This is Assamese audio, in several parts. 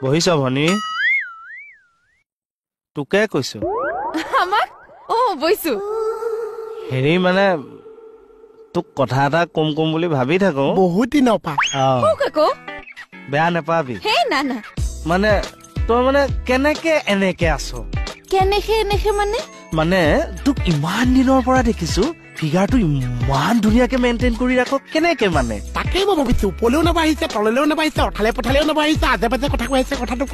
বহিছ ভনী তোকে কৈছো আমাক বইছো হেৰি মানে তোক কথা এটা কম বুলি ভাবি থাকো বহুত দিনৰ পৰা বেয়া নাপাবি না মানে তই মানে কেনেকে এনেকে আছ কেনেকে মানে মানে তোক ইমান দিনৰ পৰা দেখিছো ফিগাৰটো ইমান ধুনীয়াকে মেইনটেইন কৰি ৰাখ কেনেকে মানে তাকে মই ভাবিছো ওপৰলৈও নাবাঢ়িছে তললৈও নাবাঢ়িছে অঠালে পঠালেও নাবাঢ়িছে আজে পাজে কথা কৈ আছে কথাটো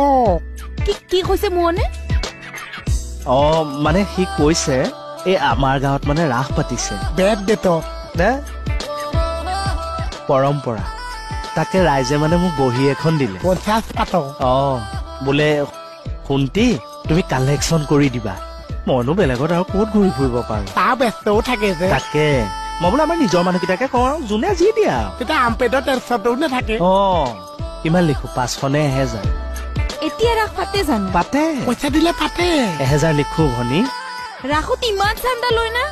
কি কৈছে মোনে মানে সি কৈছে এই আমাৰ গাঁৱত মানে ৰাস পাতিছে বেড ডেট নে পৰম্পৰা তাকে ৰাইজে মানে মোক বহি এখন দিলে 50 পাত বোলে শুনতি তুমি কালেকশ্যন কৰি দিবা মইনো বেলেগত আৰু ক'ত ঘূৰি ফুৰিব পাৰো তাৰ ব্যস্তও থাকে যে তাকে মই বোলে আমাৰ নিজৰ মানুহকেইটাকে কওঁ আৰু যোনে যি দিয়া তেতিয়া আমপেডৰ টেনচনটো নাথাকে কিমান লিখো 500 নে 1000 এতিয়া ৰাস পাতে জানো পাতে পইচা দিলে পাতে 1000 লিখো ভনী ৰাসত ইমান চান্দা লয় না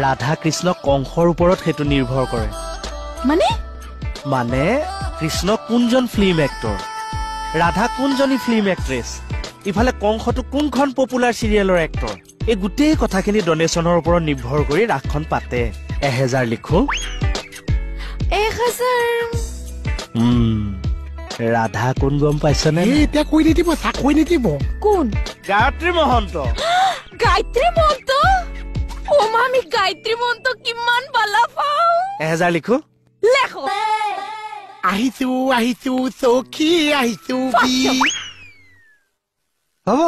ৰাধা কৃষ্ণ কংসৰ ওপৰত সেইটো নিৰ্ভৰ কৰে মানে কৃষ্ণ কোনজন ফিল্ম এক্টৰ ৰাধা কোনজনী ফিল্ম এক্ট্ৰেছ ইফালে কংসটো কোনখন পপুলাৰ চিৰিয়েলৰ এক্টৰ এই গোটেই কথাখিনি ডনেশ্যনৰ ওপৰত নিৰ্ভৰ কৰি ৰাসখন পাতে 1000 লিখো 1000 ৰাধা কোন গম পাইছনে এতিয়া কৈ নিদিব চাকৈ নিদিব কোন গায়ত্ৰী মহন্ত গায়ত্ৰী মহন্ত আমি গায়ত্ৰী মহন্ত কিমান বালা পাও 1000 লিখো লেখো আহিছো চৌকি আহিছো হ'ব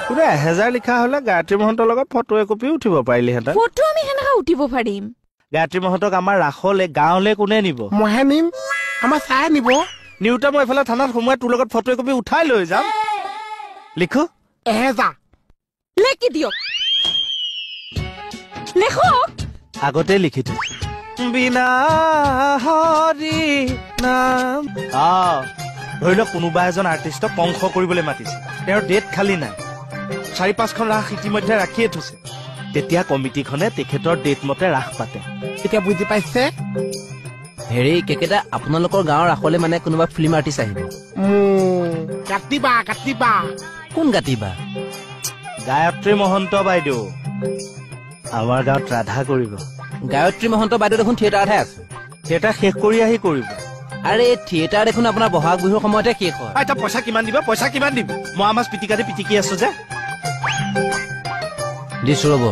তোৰে 1000 লিখা হলে গায়ত্ৰী মহন্তৰ লগত ফটো একপি উঠিব পাৰিলিহেঁতেন ফটো আমি কেনেকা উঠিব পাৰিম গায়ত্ৰী মহন্তক আমাৰ ৰাসলে গাঁৱলে কোনে নিব মইহে নিম আমাৰ চাই নিব নিউটা মই এফালে থানাত সোমাই তোৰ লগত ফটো একপি উঠাই লৈ যাম লিখো 1000 লেখি দিয়ক লেখো আগতে লিখি দিওঁ বিনা হৰি নাম ধৰি লওক কোনোবা এজন আৰ্টিষ্টক কংস কৰিবলৈ মাতিছে তেওঁৰ ডেট খালী নাই 4-5খন ৰাস ইতিমধ্যে ৰাখিয়ে থৈছে তেতিয়া কমিটিখনে তেখেতৰ ডেট মতে ৰাস পাতে এতিয়া বুজি পাইছে হেৰি কেকেটা আপোনালোকৰ গাঁৱৰ ৰাসলে মানে কোনোবা ফিল্ম আৰ্টিষ্ট আহিব কাটিবা কোন কাটিবা গায়ত্ৰী মহন্ত বাইদেউ আমাৰ গাঁৱত ৰাধা কৰিব গায়ত্ৰী মহন্ত বাইদেউ দেখোন থিয়েটাৰতহে আছে থিয়েটাৰ শেষ কৰি আহি কৰিব আৰে থিয়েটাৰ দেখোন আপোনাৰ বহাগ বিহুৰ সময়তে শেষ হয় এতিয়া পইচা কিমান দিবা পইচা কিমান দিবি মই আমাৰ পিটিকি আছো যে দিছো ৰ'ব